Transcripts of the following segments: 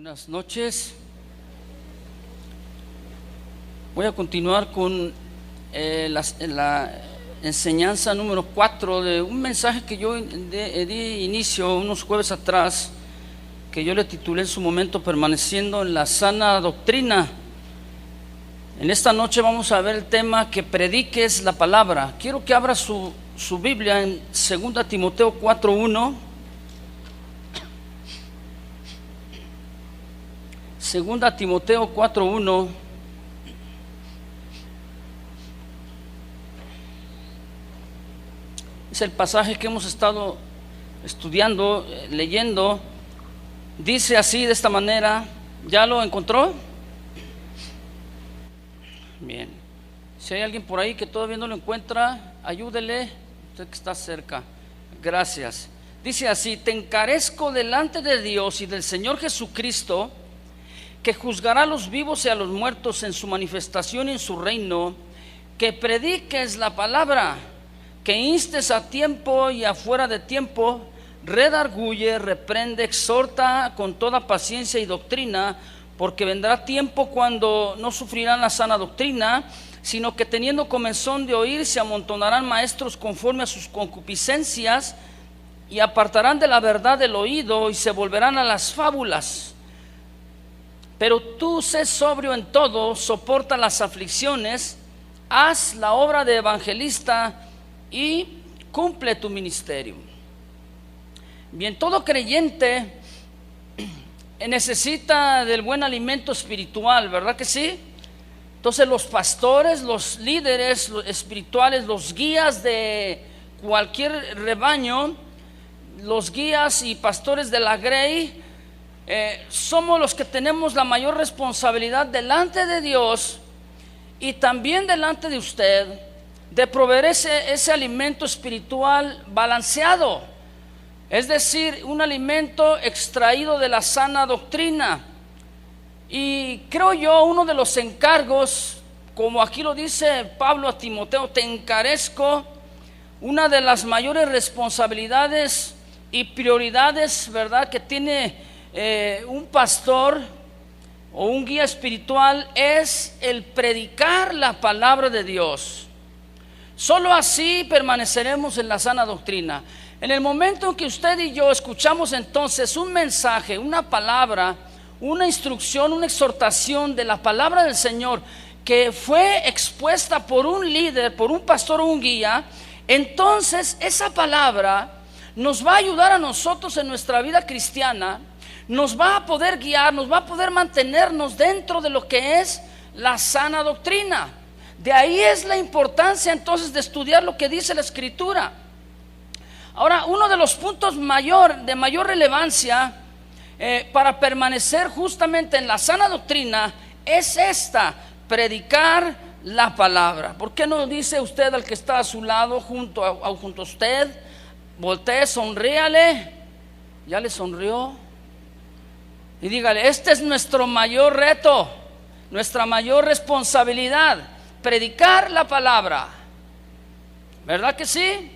Buenas noches. Voy a continuar con la enseñanza número 4 de un mensaje que yo di inicio unos jueves atrás, que yo le titulé en su momento Permaneciendo en la sana doctrina. En esta noche vamos a ver el tema que prediques la palabra. Quiero que abra su Biblia en 2 Timoteo 4:1. 2 Timoteo 4:1. Es el pasaje que hemos estado estudiando, leyendo. Dice así, de esta manera. ¿Ya lo encontró? Bien. Si hay alguien por ahí que todavía no lo encuentra, ayúdele, usted que está cerca. Gracias. Dice así: te encarezco delante de Dios y del Señor Jesucristo, que juzgará a los vivos y a los muertos en su manifestación y en su reino, que prediques la palabra, que instes a tiempo y afuera de tiempo, redarguye, reprende, exhorta con toda paciencia y doctrina, porque vendrá tiempo cuando no sufrirán la sana doctrina, sino que teniendo comezón de oír, se amontonarán maestros conforme a sus concupiscencias, y apartarán de la verdad del oído y se volverán a las fábulas. Pero tú sé sobrio en todo, soporta las aflicciones, haz la obra de evangelista y cumple tu ministerio. Bien, todo creyente necesita del buen alimento espiritual, ¿verdad que sí? Entonces los pastores, los líderes espirituales, los guías de cualquier rebaño, los guías y pastores de la grey, somos los que tenemos la mayor responsabilidad delante de Dios y también delante de usted, de proveer ese alimento espiritual balanceado, es decir, un alimento extraído de la sana doctrina. Y creo yo, uno de los encargos, como aquí lo dice Pablo a Timoteo, te encarezco, una de las mayores responsabilidades y prioridades, ¿verdad?, que tiene un pastor o un guía espiritual, es el predicar la palabra de Dios. Solo así permaneceremos en la sana doctrina. En el momento en que usted y yo escuchamos entonces un mensaje, una palabra, una instrucción, una exhortación de la palabra del Señor, que fue expuesta por un líder, por un pastor o un guía, entonces esa palabra nos va a ayudar a nosotros en nuestra vida cristiana, nos va a poder guiar, nos va a poder mantenernos dentro de lo que es la sana doctrina. De ahí es la importancia entonces de estudiar lo que dice la Escritura. Ahora, uno de los puntos de mayor relevancia para permanecer justamente en la sana doctrina es predicar la palabra. ¿Por qué no dice usted al que está a su lado, junto a usted, voltee, sonríale? ¿Ya le sonrió? Y dígale, este es nuestro mayor reto, nuestra mayor responsabilidad, predicar la palabra. ¿Verdad que sí?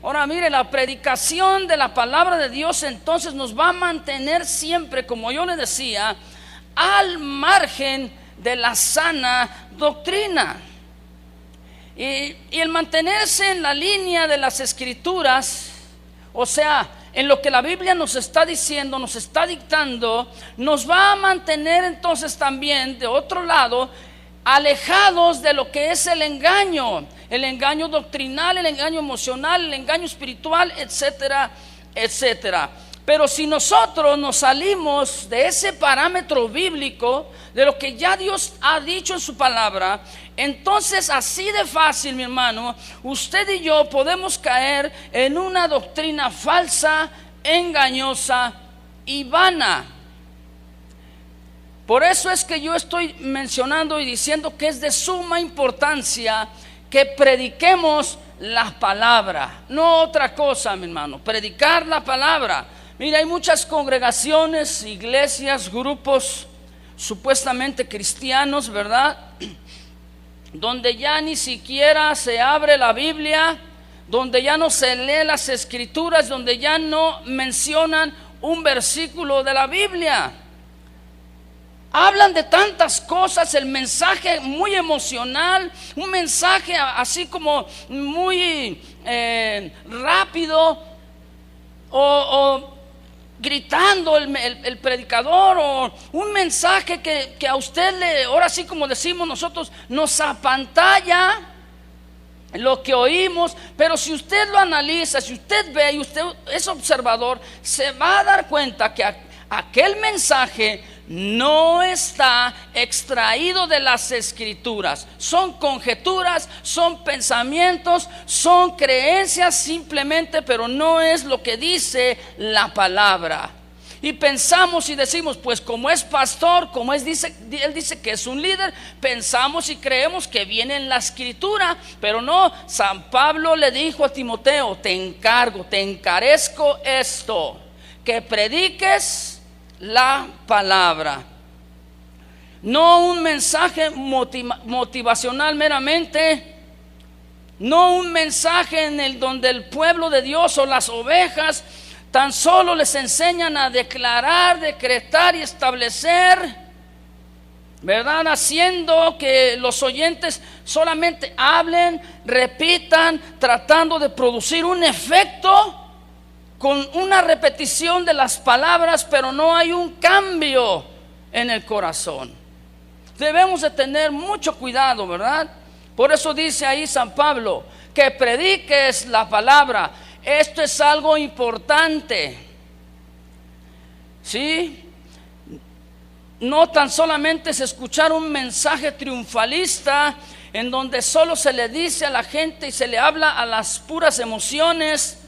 Ahora mire, la predicación de la palabra de Dios entonces nos va a mantener siempre, como yo le decía, al margen de la sana doctrina. Y el mantenerse en la línea de las Escrituras, o sea, en lo que la Biblia nos está diciendo, nos está dictando, nos va a mantener entonces también, de otro lado, alejados de lo que es el engaño doctrinal, el engaño emocional, el engaño espiritual, etcétera, etcétera. Pero si nosotros nos salimos de ese parámetro bíblico, de lo que ya Dios ha dicho en su palabra, entonces así de fácil, mi hermano, usted y yo podemos caer en una doctrina falsa, engañosa y vana. Por eso es que yo estoy mencionando y diciendo que es de suma importancia que prediquemos la palabra, no otra cosa, mi hermano, predicar la palabra. Mira, hay muchas congregaciones, iglesias, grupos supuestamente cristianos, ¿verdad?, donde ya ni siquiera se abre la Biblia, donde ya no se lee las Escrituras, donde ya no mencionan un versículo de la Biblia. hablan de tantas cosas, el mensaje muy emocional, un mensaje así como muy rápido, o gritando el predicador, o un mensaje que a usted ahora sí, como decimos nosotros, nos apantalla lo que oímos. Pero si usted lo analiza, si usted ve y usted es observador, se va a dar cuenta que aquel mensaje no está extraído de las Escrituras. Son conjeturas, son pensamientos, son creencias simplemente, pero no es lo que dice la palabra. Y pensamos y decimos, pues como es pastor, él dice que es un líder, pensamos y creemos que viene en la Escritura. Pero no, San Pablo le dijo a Timoteo: te encarezco esto, que prediques la palabra. No un mensaje motivacional meramente, no un mensaje en el donde el pueblo de Dios o las ovejas tan solo les enseñan a declarar, decretar y establecer, ¿verdad? Haciendo que los oyentes solamente hablen, repitan, tratando de producir un efecto con una repetición de las palabras, pero no hay un cambio en el corazón. Debemos de tener mucho cuidado, ¿verdad? Por eso dice ahí San Pablo, que prediques la palabra. Esto es algo importante, ¿sí? No tan solamente es escuchar un mensaje triunfalista en donde solo se le dice a la gente y se le habla a las puras emociones,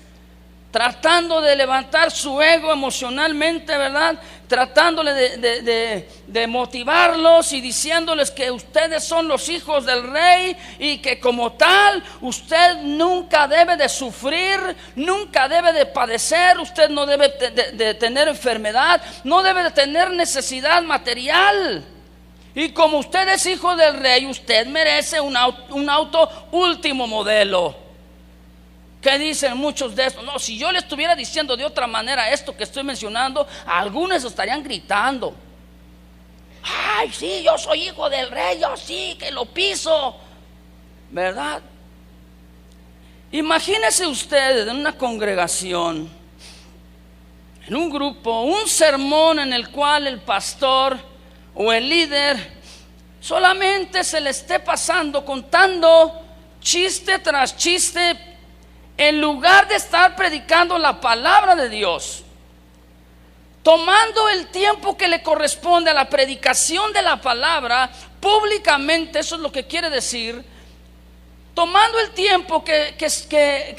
tratando de levantar su ego emocionalmente, ¿verdad? Tratándole de motivarlos y diciéndoles que ustedes son los hijos del rey y que como tal usted nunca debe de sufrir, nunca debe de padecer, usted no debe de tener enfermedad, no debe de tener necesidad material. Y como usted es hijo del rey, usted merece un auto último modelo. ¿Qué dicen muchos de estos? No, si yo le estuviera diciendo de otra manera esto que estoy mencionando, algunos estarían gritando: ay, sí, yo soy hijo del rey, yo sí, que lo piso, ¿verdad? Imagínese usted en una congregación, en un grupo, un sermón en el cual el pastor o el líder solamente se le esté pasando contando chiste tras chiste, en lugar de estar predicando la palabra de Dios, tomando el tiempo que le corresponde a la predicación de la palabra públicamente. Eso es lo que quiere decir, tomando el tiempo que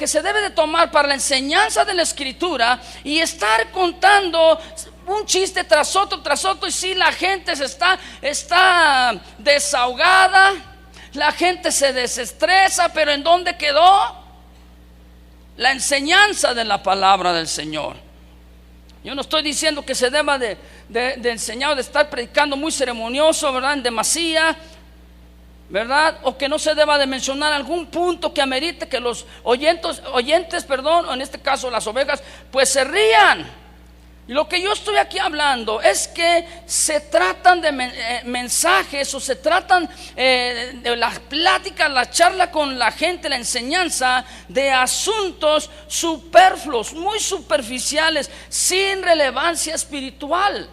se debe de tomar para la enseñanza de la Escritura, y estar contando un chiste tras otro, y si la gente está desahogada, la gente se desestresa, pero ¿en dónde quedó la enseñanza de la palabra del Señor? Yo no estoy diciendo que se deba de enseñar o de estar predicando muy ceremonioso, ¿verdad? En demasía, ¿verdad? O que no se deba de mencionar algún punto que amerite que los oyentes, o en este caso las ovejas, pues se rían. Y lo que yo estoy aquí hablando es que se tratan de mensajes, o se tratan de las pláticas, la charla con la gente, la enseñanza de asuntos superfluos, muy superficiales, sin relevancia espiritual.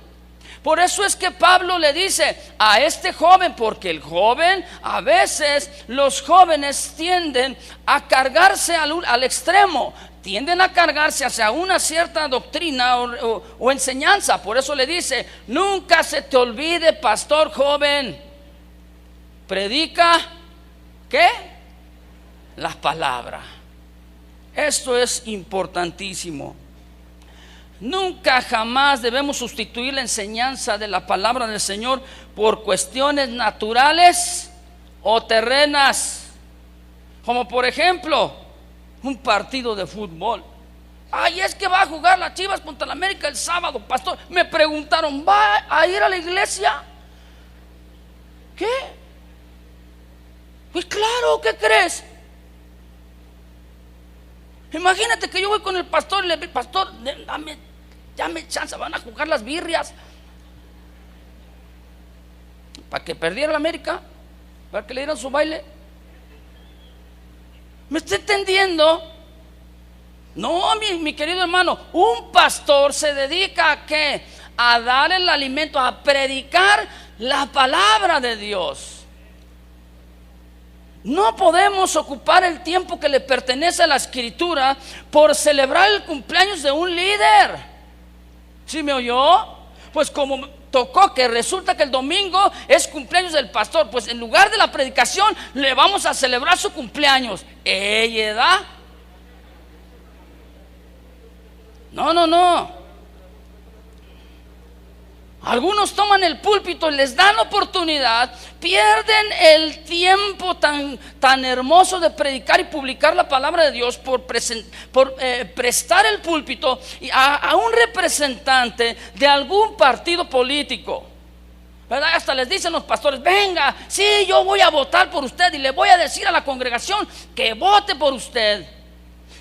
Por eso es que Pablo le dice a este joven, porque el joven, a veces los jóvenes tienden a cargarse al extremo, tienden a cargarse hacia una cierta doctrina o enseñanza. Por eso le dice: nunca se te olvide, pastor joven, predica, ¿qué? La palabra. Esto es importantísimo. Nunca jamás debemos sustituir la enseñanza de la palabra del Señor por cuestiones naturales o terrenas, como por ejemplo un partido de fútbol. Ay, es que va a jugar las Chivas contra la América el sábado, pastor. Me preguntaron: ¿va a ir a la iglesia? ¿Qué? Pues claro, ¿qué crees? Imagínate que yo voy con el pastor y le digo: pastor, dame chance, van a jugar las birrias. para que perdiera la América, para que le dieran su baile. ¿Me está entendiendo? No, mi querido hermano, un pastor se dedica a ¿qué? A dar el alimento, a predicar la palabra de Dios. No podemos ocupar el tiempo que le pertenece a la Escritura por celebrar el cumpleaños de un líder. ¿Sí me oyó? Pues como tocó que resulta que el domingo es cumpleaños del pastor, pues en lugar de la predicación le vamos a celebrar su cumpleaños. ¿Edad? No. Algunos toman el púlpito y les dan oportunidad, pierden el tiempo tan hermoso de predicar y publicar la palabra de Dios por prestar el púlpito a un representante de algún partido político, ¿verdad? Hasta les dicen los pastores: venga, sí, yo voy a votar por usted y le voy a decir a la congregación que vote por usted.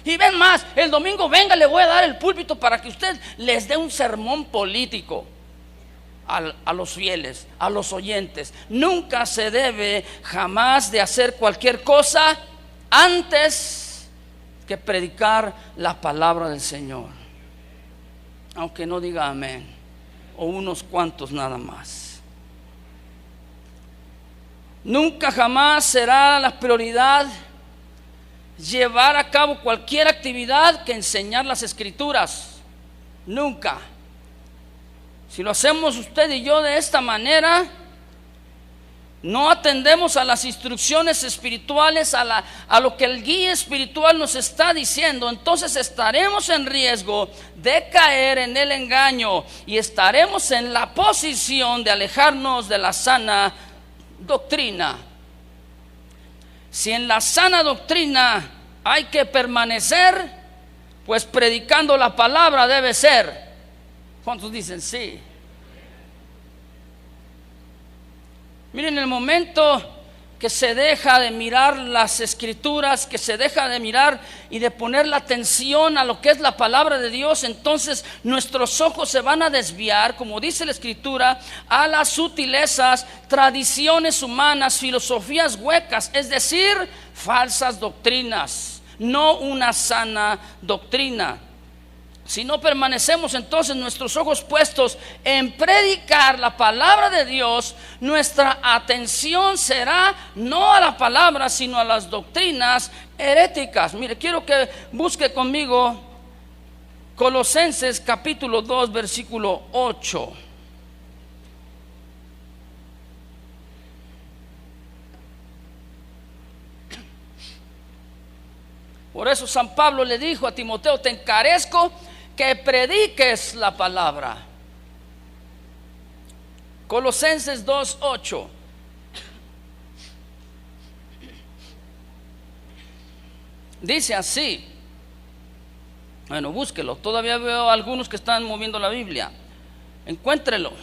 Y ven más, el domingo venga, le voy a dar el púlpito para que usted les dé un sermón político a los fieles, a los oyentes. Nunca se debe jamás de hacer cualquier cosa antes que predicar la palabra del Señor, aunque no diga amén, o unos cuantos nada más. Nunca jamás será la prioridad llevar a cabo cualquier actividad que enseñar las Escrituras. Nunca. Si lo hacemos usted y yo de esta manera, no atendemos a las instrucciones espirituales, a lo que el guía espiritual nos está diciendo, entonces estaremos en riesgo de caer en el engaño y estaremos en la posición de alejarnos de la sana doctrina. Si en la sana doctrina hay que permanecer, pues predicando la palabra debe ser. ¿Cuántos dicen sí? Miren, el momento que se deja de mirar las Escrituras, que se deja de mirar y de poner la atención a lo que es la palabra de Dios, entonces nuestros ojos se van a desviar, como dice la Escritura, a las sutilezas, tradiciones humanas, filosofías huecas, es decir, falsas doctrinas, no una sana doctrina. Si no permanecemos entonces nuestros ojos puestos en predicar la palabra de Dios, nuestra atención será no a la palabra, sino a las doctrinas heréticas. Mire, quiero que busque conmigo Colosenses capítulo 2, versículo 8. Por eso San Pablo le dijo a Timoteo: te encarezco que prediques la palabra. Colosenses 2:8. Dice así. Bueno, búsquelo. Todavía veo a algunos que están moviendo la Biblia. Encuéntrelo.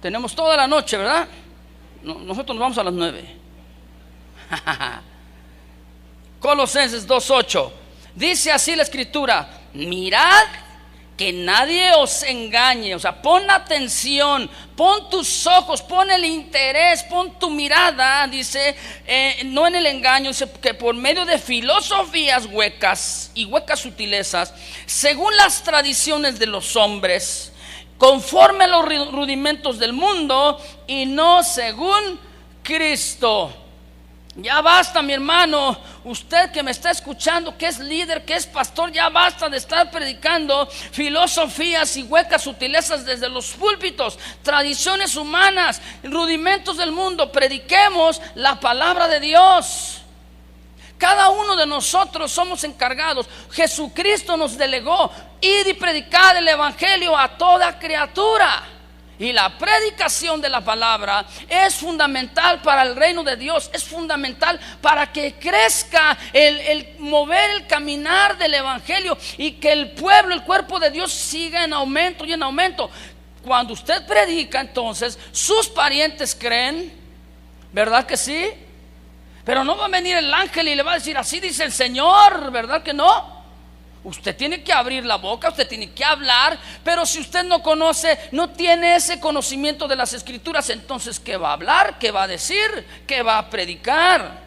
Tenemos toda la noche, ¿verdad? Nosotros nos vamos a las 9. Colosenses 2:8. Dice así la Escritura: mirad que nadie os engañe. O sea, pon atención, pon tus ojos, pon el interés, pon tu mirada, dice, no en el engaño, dice, que por medio de filosofías huecas y huecas sutilezas, según las tradiciones de los hombres, conforme a los rudimentos del mundo y no según Cristo. Ya basta, mi hermano, usted que me está escuchando, que es líder, que es pastor, ya basta de estar predicando filosofías y huecas sutilezas desde los púlpitos, tradiciones humanas, rudimentos del mundo. Prediquemos la palabra de Dios. Cada uno de nosotros somos encargados. Jesucristo nos delegó: id y predicad el evangelio a toda criatura. Y la predicación de la palabra es fundamental para el reino de Dios, es fundamental para que crezca el mover, el caminar del evangelio, y que el pueblo, el cuerpo de Dios siga en aumento y en aumento. Cuando usted predica, entonces sus parientes creen, ¿verdad que sí? Pero no va a venir el ángel y le va a decir: así dice el Señor, ¿verdad que no? Usted tiene que abrir la boca, usted tiene que hablar, pero si usted no conoce, no tiene ese conocimiento de las Escrituras, entonces ¿qué va a hablar? ¿Qué va a decir? ¿Qué va a predicar?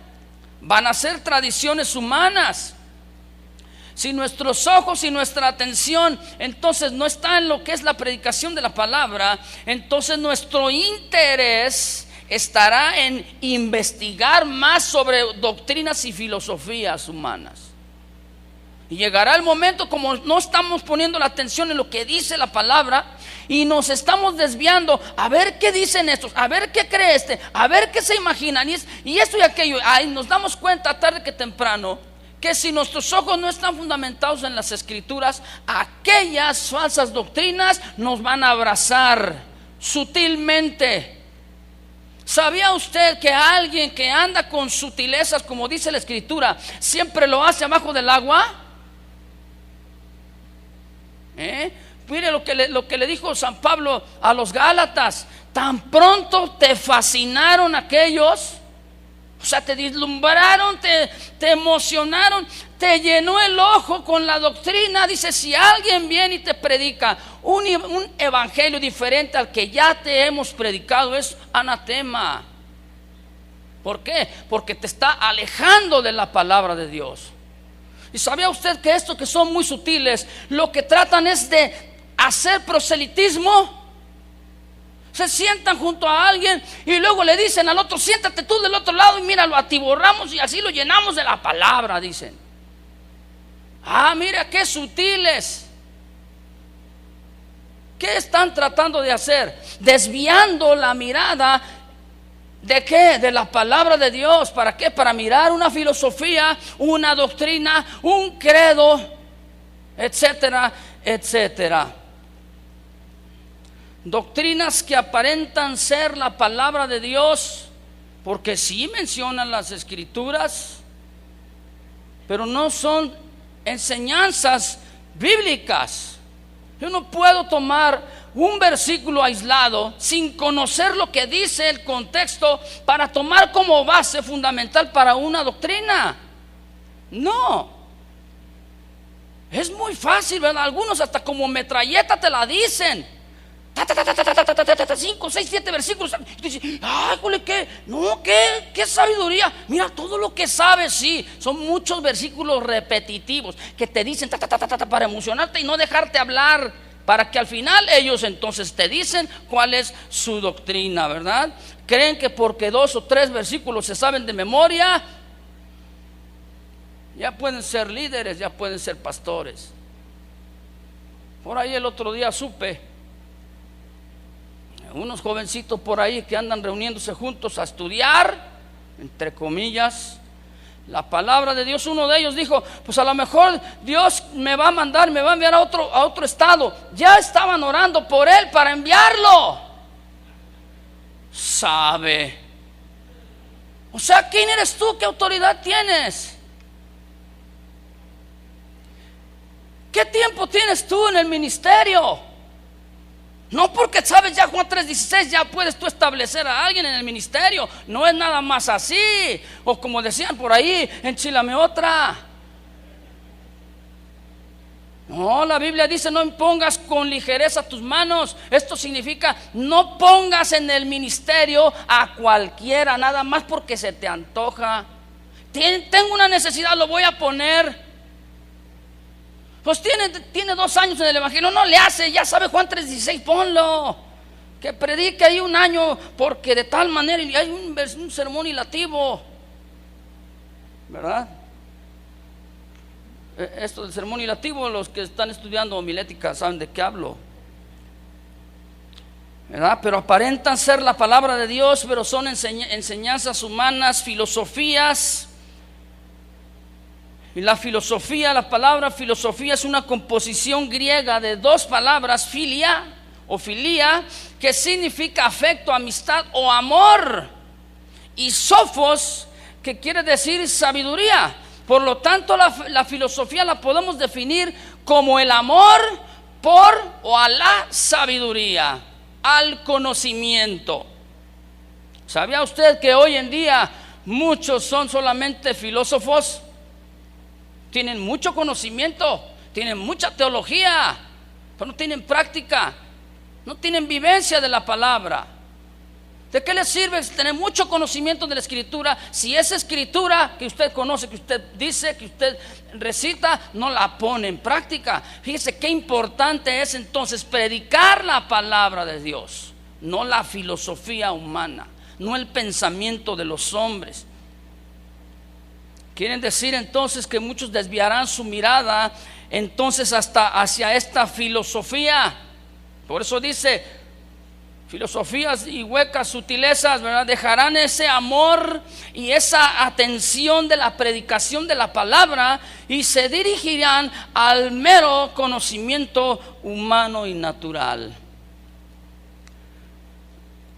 Van a ser tradiciones humanas. Si nuestros ojos y nuestra atención entonces no está en lo que es la predicación de la palabra, entonces nuestro interés estará en investigar más sobre doctrinas y filosofías humanas. Y llegará el momento, como no estamos poniendo la atención en lo que dice la palabra y nos estamos desviando, a ver qué dicen estos, a ver qué cree este, a ver qué se imaginan, y esto y aquello. Ahí nos damos cuenta tarde que temprano que si nuestros ojos no están fundamentados en las Escrituras, aquellas falsas doctrinas nos van a abrazar sutilmente. ¿Sabía usted que alguien que anda con sutilezas, como dice la Escritura, siempre lo hace abajo del agua? Mire lo que le dijo San Pablo a los Gálatas: tan pronto te fascinaron aquellos, o sea, te deslumbraron, te emocionaron, te llenó el ojo con la doctrina. Dice, si alguien viene y te predica un evangelio diferente al que ya te hemos predicado, es anatema. ¿Por qué? Porque te está alejando de la palabra de Dios. ¿Y sabía usted que estos que son muy sutiles, lo que tratan es de hacer proselitismo? Se sientan junto a alguien y luego le dicen al otro: siéntate tú del otro lado y mira, lo atiborramos y así lo llenamos de la palabra, dicen. Mira qué sutiles. ¿Qué están tratando de hacer? Desviando la mirada. ¿De qué? De la palabra de Dios. ¿Para qué? Para mirar una filosofía, una doctrina, un credo, etcétera, etcétera. Doctrinas que aparentan ser la palabra de Dios, porque sí mencionan las Escrituras, pero no son enseñanzas bíblicas. Yo no puedo tomar un versículo aislado sin conocer lo que dice el contexto para tomar como base fundamental para una doctrina. No. Es muy fácil, ¿verdad? Algunos hasta como metralleta te la dicen. 5, 6, 7 versículos. Y dices, ¿qué sabiduría? Mira, todo lo que sabes, sí. Son muchos versículos repetitivos que te dicen para emocionarte y no dejarte hablar, para que al final ellos entonces te dicen cuál es su doctrina, ¿verdad? Creen que porque 2 o 3 versículos se saben de memoria, ya pueden ser líderes, ya pueden ser pastores. Por ahí el otro día supe unos jovencitos por ahí que andan reuniéndose juntos a estudiar, entre comillas, la palabra de Dios. Uno de ellos dijo: pues a lo mejor Dios me va a mandar, me va a enviar a otro estado. Ya estaban orando por él para enviarlo. ¿Sabe? O sea, ¿quién eres tú? ¿Qué autoridad tienes? ¿Qué tiempo tienes tú en el ministerio? No porque sabes ya Juan 3:16 ya puedes tú establecer a alguien en el ministerio. No es nada más así. O como decían por ahí, enchilame otra. No, la Biblia dice: no impongas con ligereza tus manos. Esto significa no pongas en el ministerio a cualquiera nada más porque se te antoja. Tengo una necesidad, lo voy a poner. Pues tiene 2 años en el evangelio, no le hace, ya sabe Juan 3:16, ponlo. Que predique ahí 1 año, porque de tal manera hay un sermón ilativo, ¿verdad? Esto del sermón ilativo, los que están estudiando homilética saben de qué hablo, ¿verdad? Pero aparentan ser la palabra de Dios, pero son enseñanzas humanas, filosofías. Y la filosofía, la palabra filosofía es una composición griega de 2 palabras, filia o filía, que significa afecto, amistad o amor, y sophos, que quiere decir sabiduría. Por lo tanto, la filosofía la podemos definir como el amor por o a la sabiduría, al conocimiento. ¿Sabía usted que hoy en día muchos son solamente filósofos? Tienen mucho conocimiento, Tienen mucha teología, pero no tienen práctica, no tienen vivencia de la palabra. ¿De qué le sirve tener mucho conocimiento de la Escritura si esa Escritura que usted conoce, que usted dice, que usted recita, no la pone en práctica? Fíjese qué importante es entonces predicar la palabra de Dios, no la filosofía humana, no el pensamiento de los hombres. Quieren decir entonces que muchos desviarán su mirada entonces hasta hacia esta filosofía. Por eso dice, filosofías y huecas sutilezas, ¿verdad? Dejarán ese amor y esa atención de la predicación de la palabra y se dirigirán al mero conocimiento humano y natural.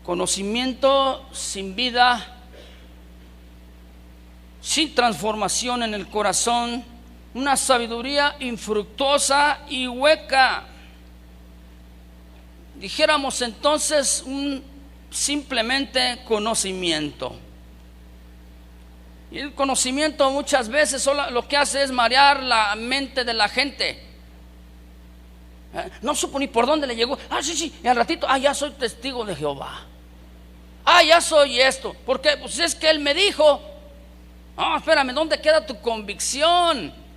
Conocimiento sin vida, sin transformación en el corazón, una sabiduría infructuosa y hueca. Dijéramos entonces simplemente conocimiento. Y el conocimiento muchas veces solo lo que hace es marear la mente de la gente. No supo ni por dónde le llegó. Sí, y al ratito, ya soy testigo de Jehová. Ya soy esto. Porque pues es que él me dijo. Espérame, ¿dónde queda tu convicción?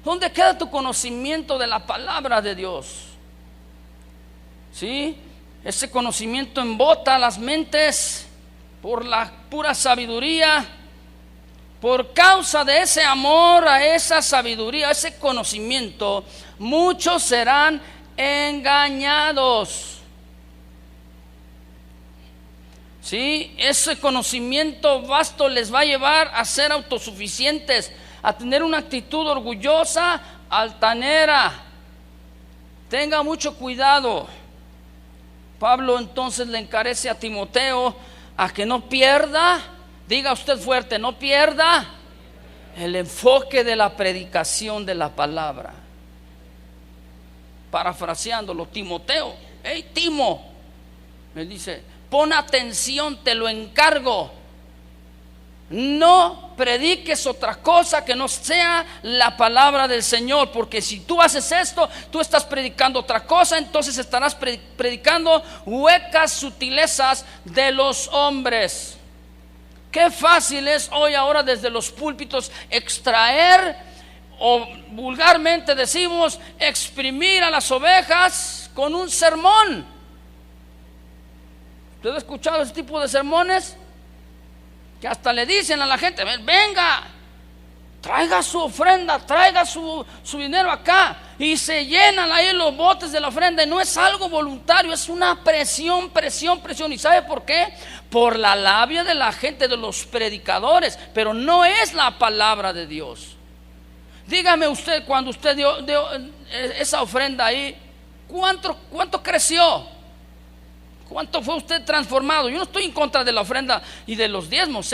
¿Dónde queda tu conocimiento de la palabra de Dios? ¿Sí? Ese conocimiento embota las mentes por la pura sabiduría. Por causa de ese amor a esa sabiduría, a ese conocimiento, muchos serán engañados. ¿Sí? Ese conocimiento vasto les va a llevar a ser autosuficientes, a tener una actitud orgullosa, altanera. Tenga mucho cuidado. Pablo entonces le encarece a Timoteo a que no pierda, diga usted fuerte, no pierda el enfoque de la predicación de la palabra. Parafraseándolo, Timoteo, Timo, me dice, pon atención, te lo encargo. No prediques otra cosa que no sea la palabra del Señor, porque si tú haces esto, tú estás predicando otra cosa, entonces estarás predicando huecas sutilezas de los hombres. Qué fácil es hoy ahora desde los púlpitos extraer, o vulgarmente decimos, exprimir a las ovejas con un sermón. ¿Usted ha escuchado ese tipo de sermones? Que hasta le dicen a la gente, venga, traiga su ofrenda, traiga su dinero acá, y se llenan ahí los botes de la ofrenda, y no es algo voluntario, es una presión. ¿Y sabe por qué? Por la labia de la gente, de los predicadores, pero no es la palabra de Dios. Dígame usted, cuando usted dio esa ofrenda ahí, ¿cuánto creció? ¿Cuánto fue usted transformado? Yo no estoy en contra de la ofrenda y de los diezmos,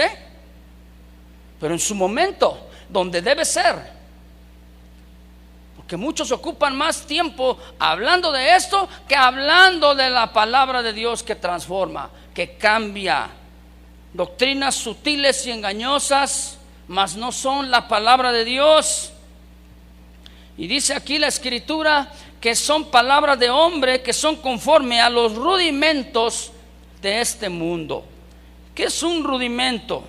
pero en su momento, donde debe ser. Porque muchos ocupan más tiempo hablando de esto que hablando de la palabra de Dios que transforma, que cambia. Doctrinas sutiles y engañosas, mas no son la palabra de Dios. Y dice aquí la Escritura que son palabras de hombre, que son conforme a los rudimentos de este mundo. ¿Qué es un rudimento?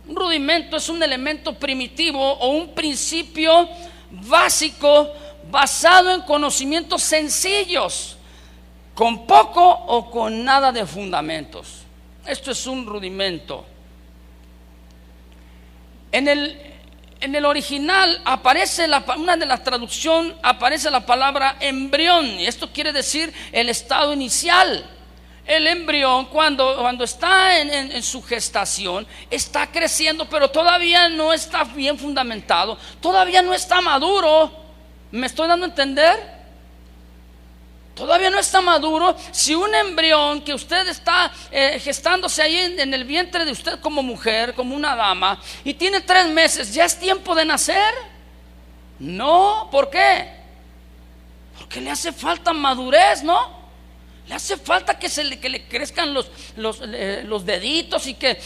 Un rudimento es un elemento primitivo o un principio básico basado en conocimientos sencillos, con poco o con nada de fundamentos. Esto es un rudimento. En el original aparece una de las traducciones, aparece la palabra embrión, y esto quiere decir el estado inicial. El embrión cuando está en su gestación, está creciendo, pero todavía no está bien fundamentado, todavía no está maduro. ¿Me estoy dando a entender? Todavía no está maduro. Si un embrión que usted está gestándose ahí en el vientre de usted como mujer, como una dama, y tiene 3 meses, ¿ya es tiempo de nacer? No, ¿por qué? Porque le hace falta madurez, ¿no? Le hace falta que le crezcan los deditos y que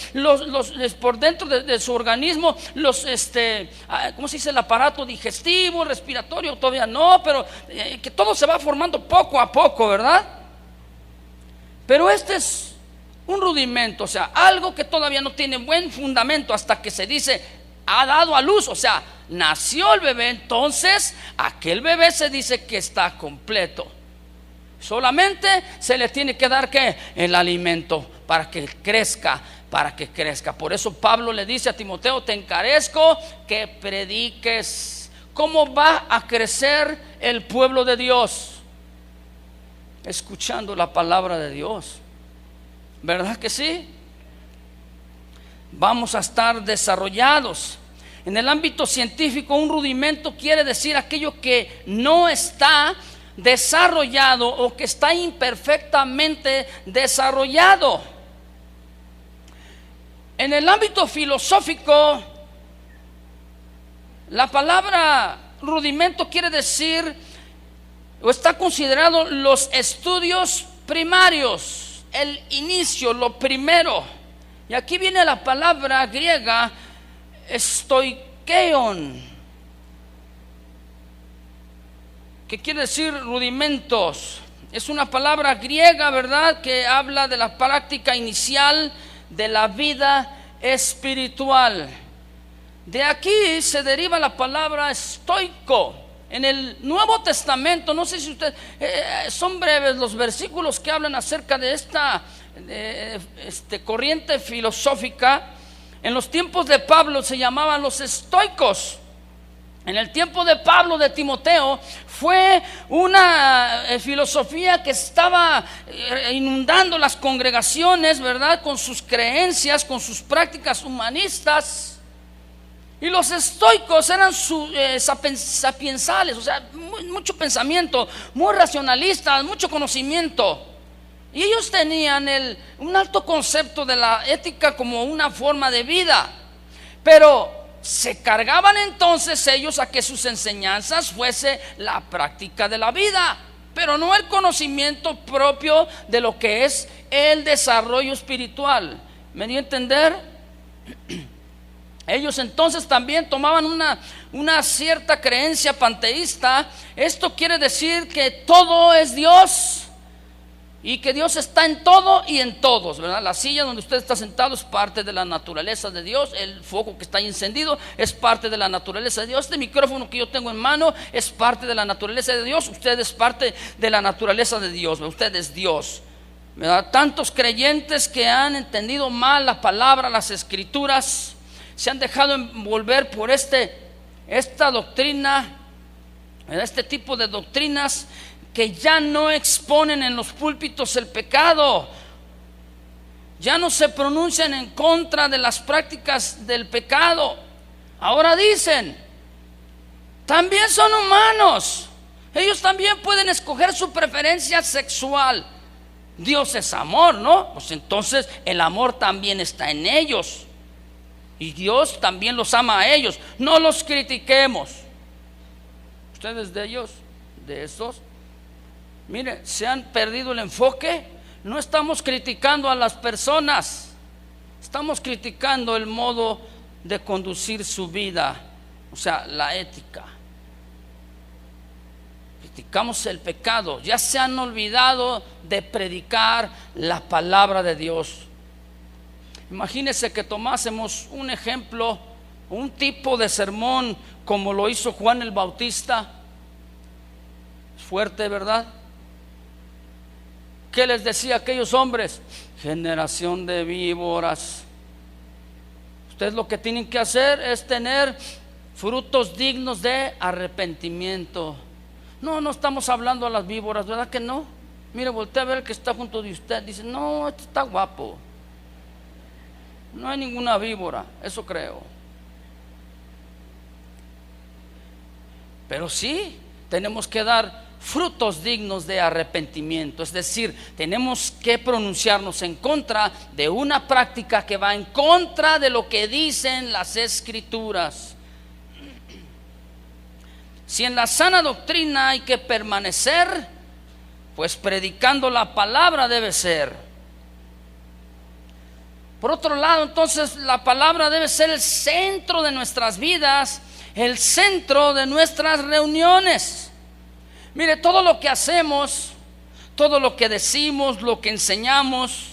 por dentro de su organismo ¿cómo se dice? El aparato digestivo, respiratorio, todavía no, pero que todo se va formando poco a poco, ¿verdad? Pero este es un rudimento, o sea, algo que todavía no tiene buen fundamento hasta que se dice ha dado a luz, o sea, nació el bebé, entonces aquel bebé se dice que está completo. Solamente se le tiene que dar ¿qué? El alimento para que crezca, Por eso Pablo le dice a Timoteo: te encarezco que prediques. ¿Cómo va a crecer el pueblo de Dios? Escuchando la palabra de Dios, ¿verdad que sí? Vamos a estar desarrollados. En el ámbito científico, un rudimento quiere decir aquello que no está desarrollado o que está imperfectamente desarrollado. En el ámbito filosófico, la palabra rudimento quiere decir o está considerado los estudios primarios, el inicio, lo primero. Y aquí viene la palabra griega stoikeion, que quiere decir rudimentos. Es una palabra griega, ¿verdad?, que habla de la práctica inicial de la vida espiritual. De aquí se deriva la palabra estoico. En el Nuevo Testamento, no sé si ustedes, son breves los versículos que hablan acerca de esta corriente filosófica. En los tiempos de Pablo se llamaban los estoicos. En el tiempo de Pablo, de Timoteo, fue una filosofía que estaba inundando las congregaciones, ¿verdad?, con sus creencias, con sus prácticas humanistas. Y los estoicos eran sapiensales, o sea, mucho pensamiento, muy racionalistas, mucho conocimiento. Y ellos tenían un alto concepto de la ética como una forma de vida. Pero se cargaban entonces ellos a que sus enseñanzas fuese la práctica de la vida, pero no el conocimiento propio de lo que es el desarrollo espiritual. ¿Me dio a entender? Ellos entonces también tomaban una cierta creencia panteísta. Esto quiere decir que todo es Dios y que Dios está en todo y en todos, ¿verdad? La silla donde usted está sentado es parte de la naturaleza de Dios. El foco que está ahí encendido es parte de la naturaleza de Dios. Este micrófono que yo tengo en mano es parte de la naturaleza de Dios. Usted es parte de la naturaleza de Dios, ¿verdad? Usted es Dios, ¿verdad? Tantos creyentes que han entendido mal la palabra, las escrituras, se han dejado envolver por esta doctrina, este tipo de doctrinas que ya no exponen en los púlpitos el pecado, ya no se pronuncian en contra de las prácticas del pecado. Ahora dicen, también son humanos, ellos también pueden escoger su preferencia sexual. Dios es amor, ¿no? Pues entonces el amor también está en ellos y Dios también los ama a ellos. No los critiquemos. Ustedes de ellos, de esos, mire, se han perdido el enfoque. No estamos criticando a las personas, estamos criticando el modo de conducir su vida, o sea, la ética. Criticamos el pecado. Ya se han olvidado de predicar la palabra de Dios. Imagínense que tomásemos un ejemplo, un tipo de sermón como lo hizo Juan el Bautista. Fuerte, ¿verdad? ¿Qué les decía a aquellos hombres? Generación de víboras. Ustedes lo que tienen que hacer es tener frutos dignos de arrepentimiento. No estamos hablando a las víboras, ¿verdad que no? Mire, voltea a ver el que está junto de usted. Dice, no, este está guapo. No hay ninguna víbora, eso creo. Pero sí, tenemos que dar frutos dignos de arrepentimiento. Es decir, tenemos que pronunciarnos en contra de una práctica que va en contra de lo que dicen las escrituras. Si en la sana doctrina hay que permanecer, Pues predicando la palabra debe ser. Por otro lado, entonces, la palabra debe ser el centro de nuestras vidas, el centro de nuestras reuniones. Mire, todo lo que hacemos, todo lo que decimos, lo que enseñamos,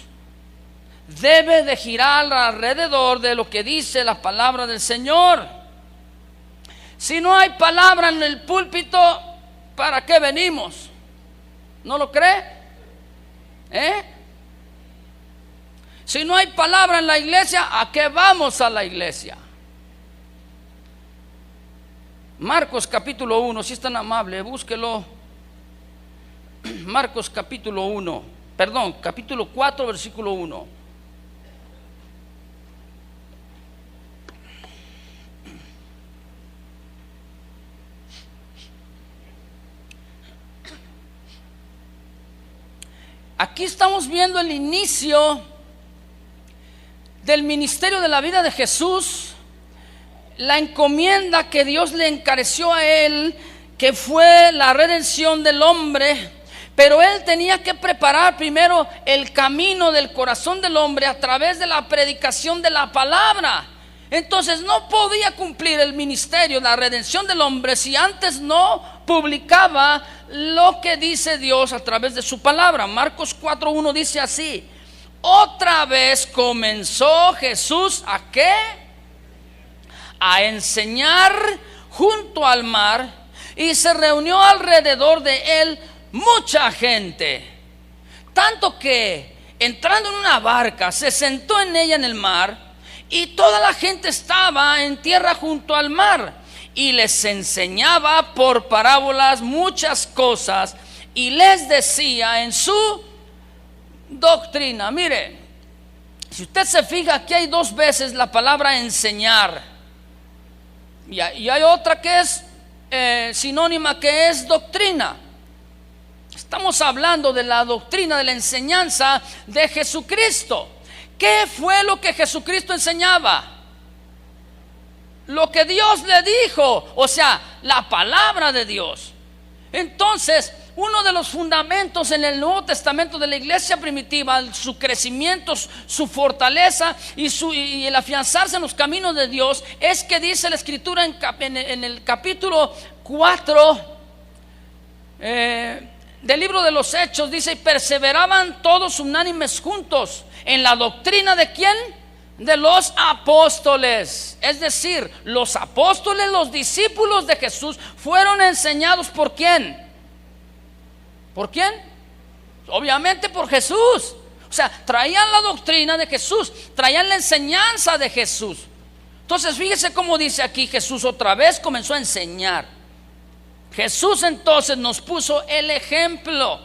debe de girar alrededor de lo que dice la palabra del Señor. Si no hay palabra en el púlpito, ¿para qué venimos? ¿No lo cree? Si no hay palabra en la iglesia, ¿a qué vamos a la iglesia? Marcos capítulo 1, si es tan amable, búsquelo. Marcos capítulo 1, perdón, capítulo 4, versículo 1. Aquí estamos viendo el inicio del ministerio de la vida de Jesús, la encomienda que Dios le encareció a él, que fue la redención del hombre. Pero él tenía que preparar primero el camino del corazón del hombre a través de la predicación de la palabra. Entonces no podía cumplir el ministerio, la redención del hombre, si antes no publicaba lo que dice Dios a través de su palabra. Marcos 4:1 dice así: otra vez comenzó Jesús ¿a qué? A enseñar junto al mar, y se reunió alrededor de él mucha gente, tanto que entrando en una barca se sentó en ella en el mar, y toda la gente estaba en tierra junto al mar, y les enseñaba por parábolas muchas cosas, y les decía en su doctrina. Mire, si usted se fija, aquí hay dos veces la palabra enseñar, y hay otra que es sinónima, que es doctrina. Estamos hablando de la doctrina, de la enseñanza de Jesucristo. ¿Qué fue lo que Jesucristo enseñaba? Lo que Dios le dijo, o sea, la palabra de Dios. Entonces, uno de los fundamentos en el Nuevo Testamento de la iglesia primitiva, su crecimiento, su fortaleza y el afianzarse en los caminos de Dios, es que dice la Escritura en el capítulo 4 del libro de los Hechos, dice: y perseveraban todos unánimes juntos en la doctrina ¿de quién? De los apóstoles. Es decir, los apóstoles, los discípulos de Jesús, fueron enseñados ¿por quién? ¿Por quién? Obviamente por Jesús. O sea, traían la doctrina de Jesús, traían la enseñanza de Jesús. Entonces fíjese cómo dice aquí: Jesús otra vez comenzó a enseñar. Jesús entonces nos puso el ejemplo.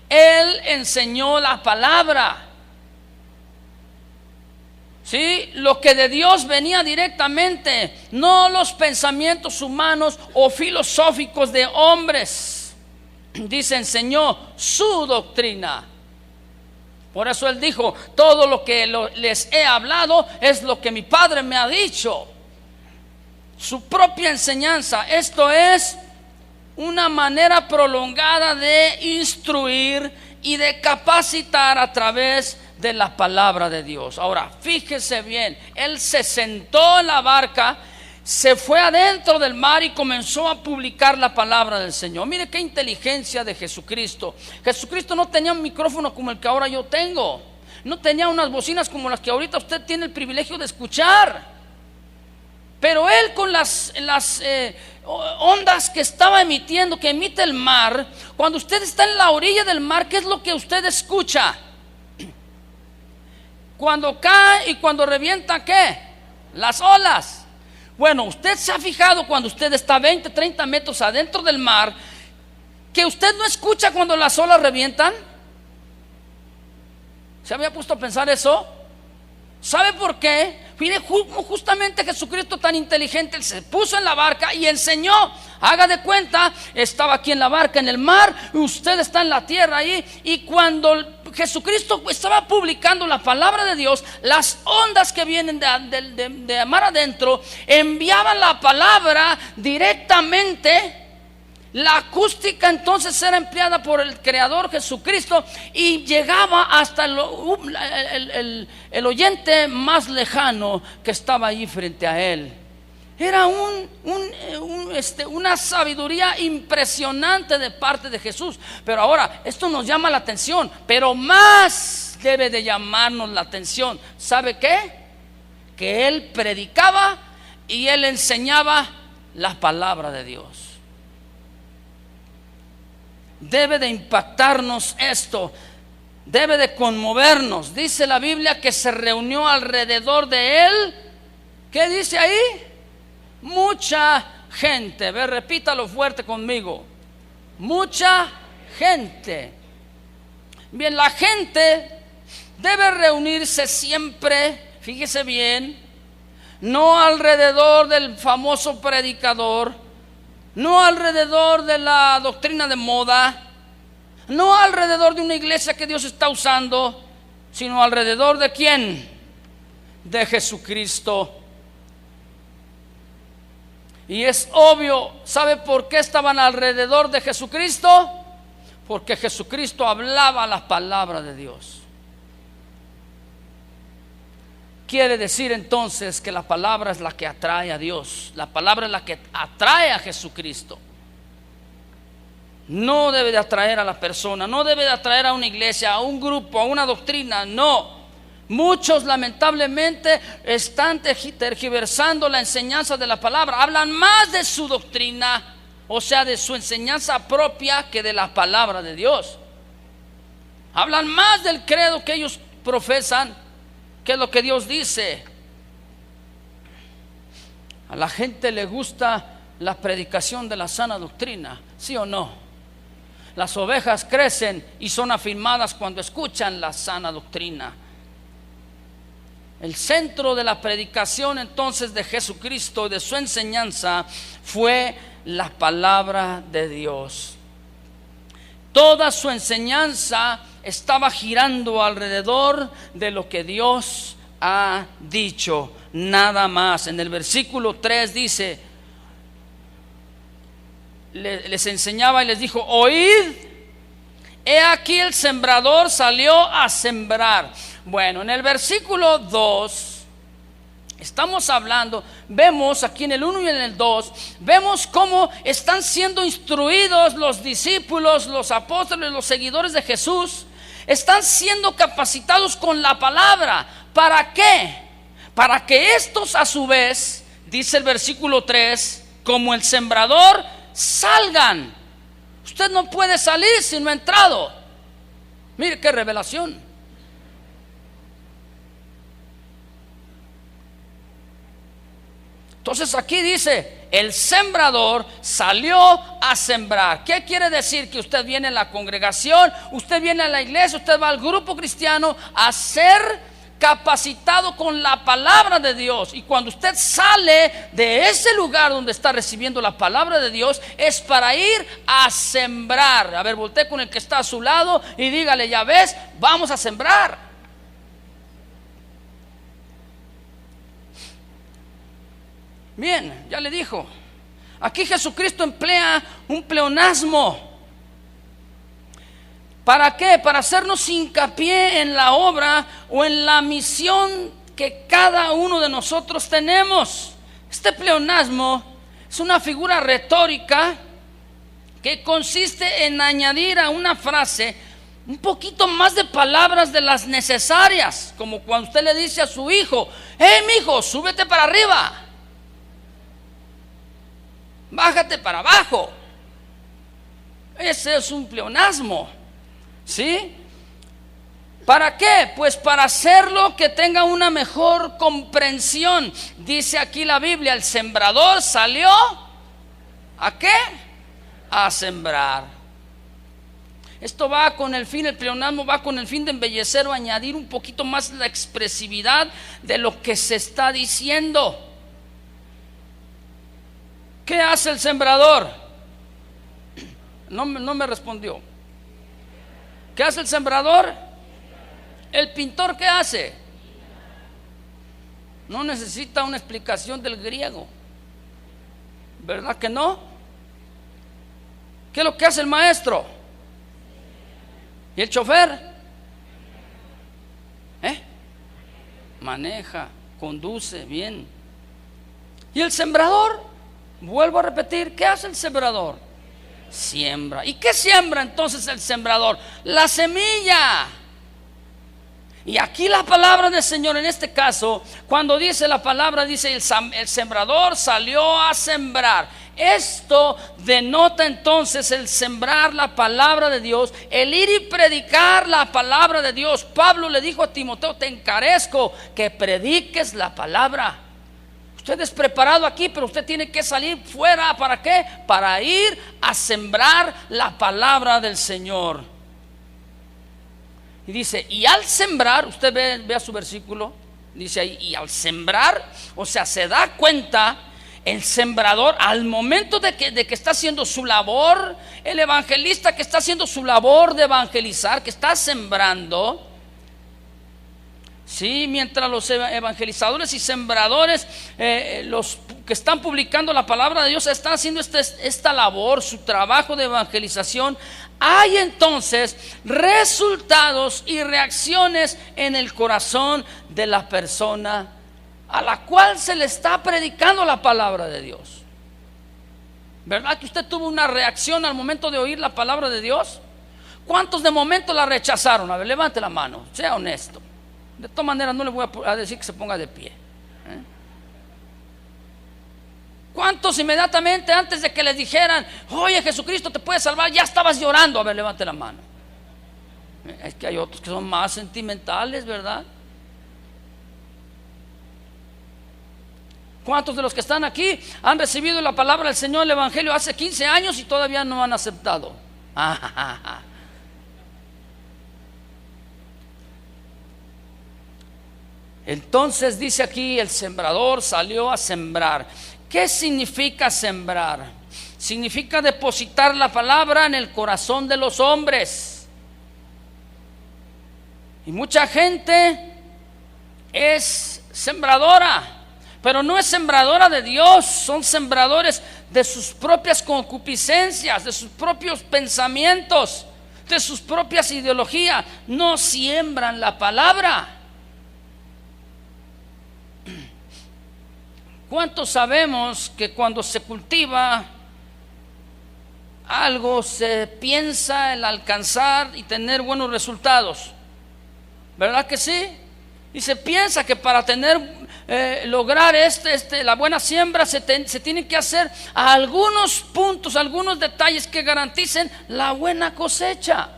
Él enseñó la palabra, ¿sí? Lo que de Dios venía directamente, no los pensamientos humanos o filosóficos de hombres. Dice, enseñó su doctrina. Por eso él dijo: todo lo que les he hablado es lo que mi Padre me ha dicho. Su propia enseñanza. Esto es una manera prolongada de instruir y de capacitar a través de la palabra de Dios. Ahora, fíjese bien, él se sentó en la barca, se fue adentro del mar y comenzó a publicar la palabra del Señor. Mire qué inteligencia de Jesucristo. Jesucristo no tenía un micrófono como el que ahora yo tengo, no tenía unas bocinas como las que ahorita usted tiene el privilegio de escuchar, pero él con las ondas que estaba emitiendo, que emite el mar, cuando usted está en la orilla del mar, ¿qué es lo que usted escucha? Cuando cae y cuando revienta, ¿qué? Las olas. Bueno, usted se ha fijado cuando usted está 20, 30 metros adentro del mar, que usted no escucha cuando las olas revientan. ¿Se había puesto a pensar eso? ¿Sabe por qué? Mire, justamente Jesucristo, tan inteligente, él se puso en la barca y enseñó. Haga de cuenta, estaba aquí en la barca en el mar, y usted está en la tierra ahí, y cuando Jesucristo estaba publicando la palabra de Dios, las ondas que vienen de mar adentro enviaban la palabra directamente La acústica entonces era empleada por el Creador Jesucristo y llegaba hasta el oyente más lejano que estaba ahí frente a él. Era una sabiduría impresionante de parte de Jesús. Pero ahora, esto nos llama la atención, pero más debe de llamarnos la atención. ¿Sabe qué? Que Él predicaba y Él enseñaba la palabra de Dios. Debe de impactarnos esto, debe de conmovernos. Dice la Biblia que se reunió alrededor de Él. ¿Qué dice ahí? Mucha gente. Ve, repítalo fuerte conmigo. Mucha gente. Bien, la gente debe reunirse siempre, fíjese bien, no alrededor del famoso predicador, no alrededor de la doctrina de moda, no alrededor de una iglesia que Dios está usando, sino alrededor de ¿quién? De Jesucristo. Y es obvio, ¿sabe por qué estaban alrededor de Jesucristo? Porque Jesucristo hablaba la palabra de Dios. Quiere decir entonces que la palabra es la que atrae a Dios. La palabra es la que atrae a Jesucristo. No debe de atraer a la persona, no debe de atraer a una iglesia, a un grupo, a una doctrina, no. Muchos lamentablemente están tergiversando la enseñanza de la palabra. Hablan más de su doctrina, o sea, de su enseñanza propia, que de la palabra de Dios. Hablan más del credo que ellos profesan, que es lo que Dios dice. A la gente le gusta la predicación de la sana doctrina, ¿sí o no? Las ovejas crecen y son afirmadas cuando escuchan la sana doctrina. El centro de la predicación entonces de Jesucristo, de su enseñanza, fue la palabra de Dios. Toda su enseñanza estaba girando alrededor de lo que Dios ha dicho, nada más. En el versículo 3 dice, les enseñaba y les dijo: oíd, he aquí el sembrador salió a sembrar. Bueno, en el versículo 2 estamos hablando, vemos aquí en el 1 y en el 2, vemos cómo están siendo instruidos los discípulos, los apóstoles, los seguidores de Jesús. Están siendo capacitados con la palabra. ¿Para qué? Para que estos a su vez, dice el versículo 3, como el sembrador, salgan. Usted no puede salir si no ha entrado. Mire qué revelación. Entonces aquí dice, el sembrador salió a sembrar. ¿Qué quiere decir? Que usted viene a la congregación, usted viene a la iglesia, usted va al grupo cristiano a ser capacitado con la palabra de Dios. Y cuando usted sale de ese lugar donde está recibiendo la palabra de Dios, es para ir a sembrar. A ver, voltee con el que está a su lado y dígale: ya ves, vamos a sembrar. Bien, ya le dijo. Aquí Jesucristo emplea un pleonasmo. ¿Para qué? Para hacernos hincapié en la obra o en la misión que cada uno de nosotros tenemos. Este pleonasmo es una figura retórica que consiste en añadir a una frase un poquito más de palabras de las necesarias, como cuando usted le dice a su hijo: mijo, súbete para arriba, bájate para abajo. Ese es un pleonasmo, ¿sí? ¿Para qué? Pues para hacerlo que tenga una mejor comprensión. Dice aquí la Biblia: el sembrador salió ¿a qué? A sembrar. Esto va con el fin, el pleonasmo va con el fin de embellecer o añadir un poquito más la expresividad de lo que se está diciendo. ¿Qué hace el sembrador? No me respondió. ¿Qué hace el sembrador? ¿El pintor qué hace? No necesita una explicación del griego, ¿verdad que no? ¿Qué es lo que hace el maestro? ¿Y el chofer? Maneja, conduce bien. ¿Y el sembrador? Vuelvo a repetir, ¿qué hace el sembrador? Siembra. ¿Y qué siembra entonces el sembrador? La semilla. Y aquí la palabra del Señor en este caso, cuando dice la palabra, dice el sembrador salió a sembrar. Esto denota entonces el sembrar la palabra de Dios, el ir y predicar la palabra de Dios. Pablo le dijo a Timoteo: te encarezco que prediques la palabra. Usted es preparado aquí, pero usted tiene que salir fuera. ¿Para qué? Para ir a sembrar la palabra del Señor. Y dice, y al sembrar, usted vea su versículo, dice ahí, y al sembrar, o sea, se da cuenta el sembrador al momento de que está haciendo su labor, el evangelista que está haciendo su labor de evangelizar, que está sembrando. Sí, mientras los evangelizadores y sembradores, los que están publicando la palabra de Dios, están haciendo esta labor, su trabajo de evangelización, hay entonces resultados y reacciones en el corazón de la persona a la cual se le está predicando la palabra de Dios. ¿Verdad que usted tuvo una reacción al momento de oír la palabra de Dios? ¿Cuántos de momento la rechazaron? A ver, levante la mano, sea honesto. De todas maneras no le voy a decir que se ponga de pie. ¿Cuántos inmediatamente antes de que les dijeran, oye, Jesucristo te puede salvar, ya estabas llorando? A ver, levante la mano. Es que hay otros que son más sentimentales, ¿verdad? ¿Cuántos de los que están aquí han recibido la palabra del Señor, el Evangelio, hace 15 años y todavía no han aceptado? Entonces dice aquí, el sembrador salió a sembrar. ¿Qué significa sembrar? Significa depositar la palabra en el corazón de los hombres. Y mucha gente es sembradora, pero no es sembradora de Dios. Son sembradores de sus propias concupiscencias, de sus propios pensamientos, de sus propias ideologías. No siembran la palabra. ¿Cuántos sabemos que cuando se cultiva algo se piensa el alcanzar y tener buenos resultados? ¿Verdad que sí? Y se piensa que para lograr la buena siembra se tienen que hacer algunos puntos, algunos detalles que garanticen la buena cosecha.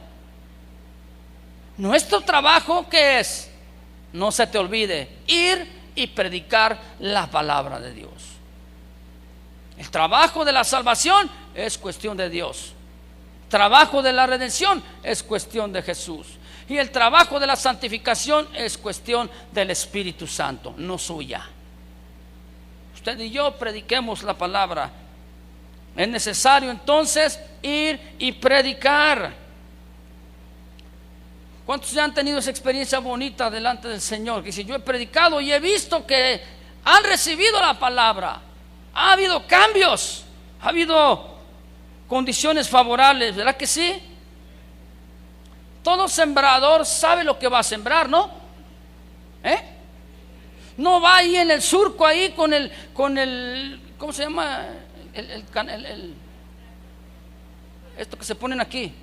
Nuestro trabajo, ¿qué es? No se te olvide, ir y predicar la palabra de Dios. El trabajo de la salvación es cuestión de Dios. El trabajo de la redención es cuestión de Jesús. Y el trabajo de la santificación es cuestión del Espíritu Santo, no suya. Usted y yo prediquemos la palabra. Es necesario entonces ir y predicar. ¿Cuántos ya han tenido esa experiencia bonita delante del Señor? Que si yo he predicado y he visto que han recibido la palabra, ha habido cambios, ha habido condiciones favorables, ¿verdad que sí? Todo sembrador sabe lo que va a sembrar, ¿no? No va ahí en el surco ahí con el ¿cómo se llama? Esto que se ponen aquí,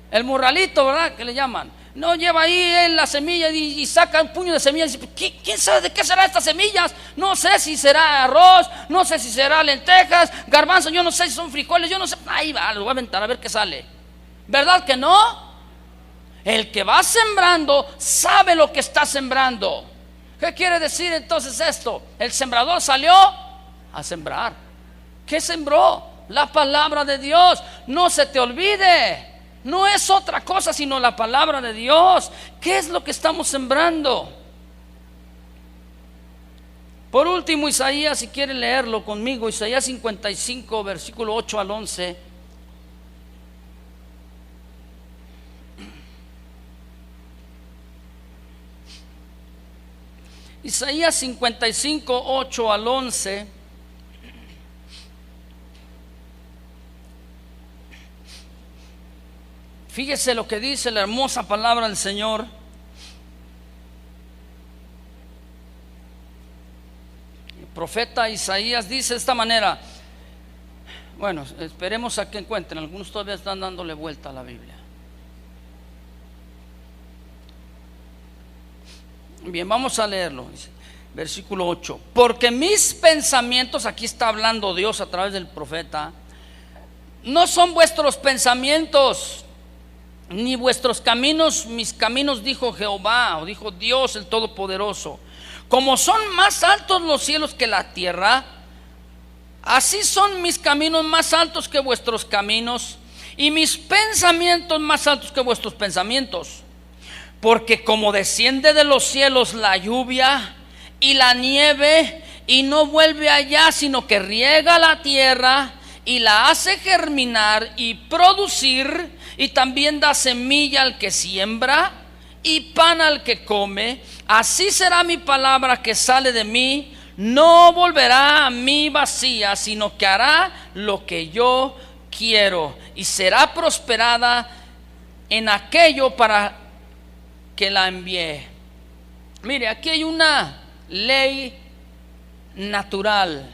el morralito, ¿verdad? Que le llaman. No lleva ahí él la semilla y saca un puño de semillas y dice, ¿quién sabe de qué serán estas semillas? No sé si será arroz, no sé si será lentejas, garbanzos, yo no sé si son frijoles, yo no sé. Ahí va, lo voy a aventar a ver qué sale. ¿Verdad que no? El que va sembrando sabe lo que está sembrando. ¿Qué quiere decir entonces esto? El sembrador salió a sembrar. ¿Qué sembró? La palabra de Dios. No se te olvide. No es otra cosa sino la palabra de Dios. ¿Qué es lo que estamos sembrando? Por último, Isaías, si quiere leerlo conmigo, Isaías 55, versículo 8 al 11. Isaías 55, 8 al 11. Fíjese lo que dice la hermosa palabra del Señor. El profeta Isaías dice de esta manera. Bueno, esperemos a que encuentren. Algunos todavía están dándole vuelta a la Biblia. Bien, vamos a leerlo. Dice, versículo 8. Porque mis pensamientos, aquí está hablando Dios a través del profeta, no son vuestros pensamientos, ni vuestros caminos, mis caminos, dijo Jehová, o dijo Dios el Todopoderoso. Como son más altos los cielos que la tierra, así son mis caminos más altos que vuestros caminos, y mis pensamientos más altos que vuestros pensamientos. Porque como desciende de los cielos la lluvia y la nieve, y no vuelve allá, sino que riega la tierra y la hace germinar y producir, y también da semilla al que siembra y pan al que come, así será mi palabra que sale de mí. No volverá a mí vacía, sino que hará lo que yo quiero, y será prosperada en aquello para que la envié. Mire, aquí hay una ley natural.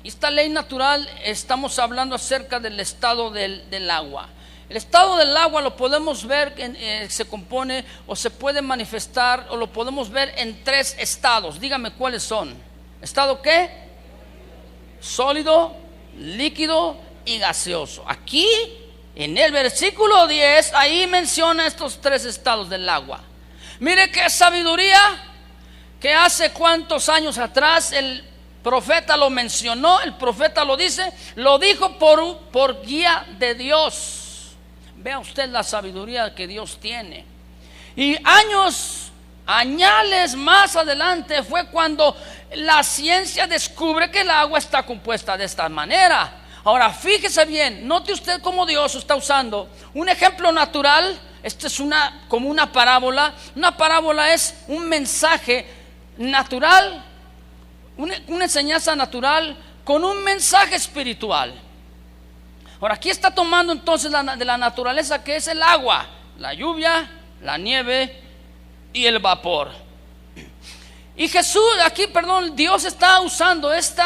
Esta ley natural, estamos hablando acerca del estado del agua. El estado del agua lo podemos ver, se compone o se puede manifestar, o lo podemos ver en 3 estados. Dígame cuáles son. ¿Estado qué? Sólido, líquido y gaseoso. Aquí en el versículo 10, ahí menciona estos 3 estados del agua. Mire qué sabiduría, que hace cuántos años atrás el profeta lo mencionó, el profeta lo dice, lo dijo por guía de Dios. Vea usted la sabiduría que Dios tiene. Y añales más adelante fue cuando la ciencia descubre que el agua está compuesta de esta manera. Ahora fíjese bien, note usted cómo Dios está usando un ejemplo natural. Esto es como una parábola. Una parábola es un mensaje natural, una enseñanza natural con un mensaje espiritual. Ahora aquí está tomando entonces de la naturaleza, que es el agua, la lluvia, la nieve y el vapor. Y Dios está usando este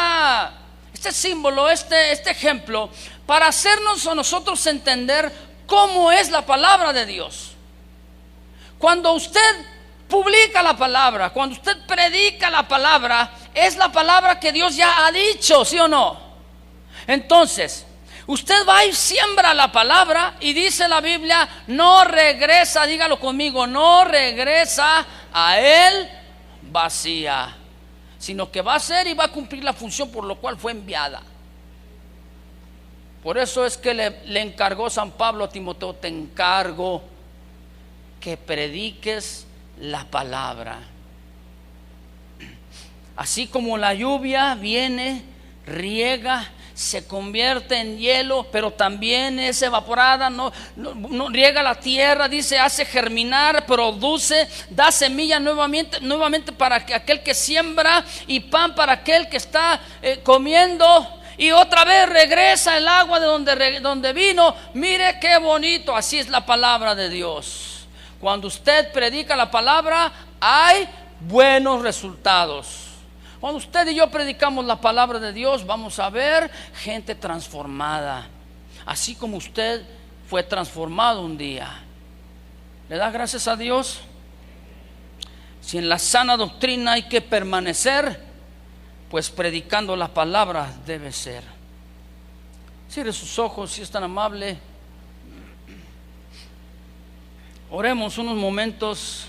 símbolo, este ejemplo, para hacernos a nosotros entender cómo es la palabra de Dios. Cuando usted publica la palabra, cuando usted predica la palabra, es la palabra que Dios ya ha dicho, ¿sí o no? Entonces, usted va y siembra la palabra, y dice la Biblia, no regresa, dígalo conmigo, no regresa a él vacía, sino que va a hacer y va a cumplir la función por lo cual fue enviada. Por eso es que le encargó San Pablo a Timoteo: te encargo que prediques la palabra. Así como la lluvia viene, riega, se convierte en hielo, pero también es evaporada, no riega la tierra, dice, hace germinar, produce, da semilla nuevamente para aquel que siembra, y pan para aquel que está comiendo, y otra vez regresa el agua de donde vino. Mire qué bonito, así es la palabra de Dios. Cuando usted predica la palabra, hay buenos resultados. Cuando usted y yo predicamos la palabra de Dios, vamos a ver gente transformada, así como usted fue transformado un día. ¿Le da gracias a Dios? Si en la sana doctrina hay que permanecer, pues predicando la palabra debe ser. Cierre sus ojos, si es tan amable. Oremos unos momentos.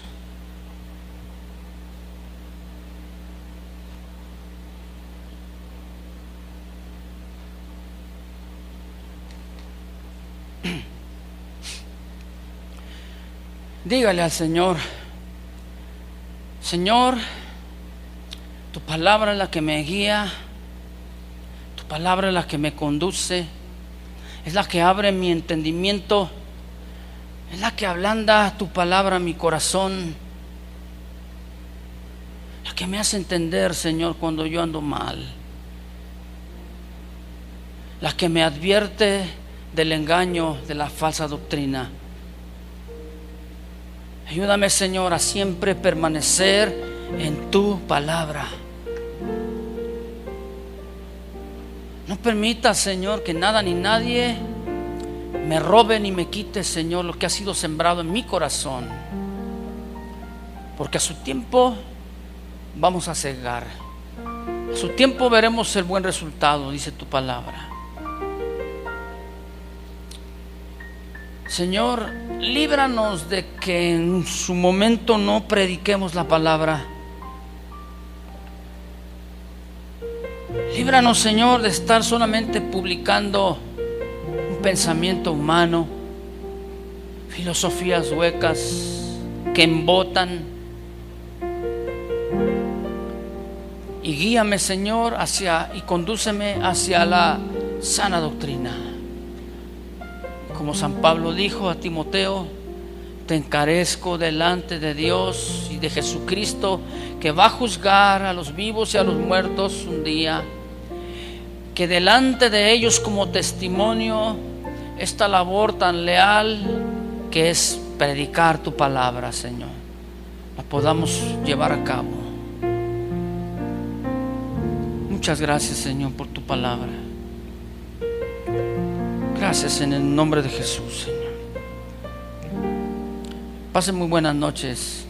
Dígale al Señor: Señor, tu palabra es la que me guía, tu palabra es la que me conduce, es la que abre mi entendimiento, es la que ablanda tu palabra a mi corazón, la que me hace entender, Señor, cuando yo ando mal, la que me advierte del engaño, de la falsa doctrina. Ayúdame, Señor, a siempre permanecer en tu palabra. No permita, Señor, que nada ni nadie me robe ni me quite, Señor, lo que ha sido sembrado en mi corazón, porque a su tiempo vamos a cegar, a su tiempo veremos el buen resultado, dice tu palabra. Señor, líbranos de que en su momento no prediquemos la palabra. Líbranos, Señor, de estar solamente publicando un pensamiento humano, filosofías huecas que embotan. Y guíame, Señor, y condúceme hacia la sana doctrina. Como San Pablo dijo a Timoteo: te encarezco delante de Dios y de Jesucristo, que va a juzgar a los vivos y a los muertos un día, que delante de ellos como testimonio esta labor tan leal que es predicar tu palabra, Señor, la podamos llevar a cabo. Muchas gracias, Señor, por tu palabra. Gracias en el nombre de Jesús, Señor. Pasen muy buenas noches.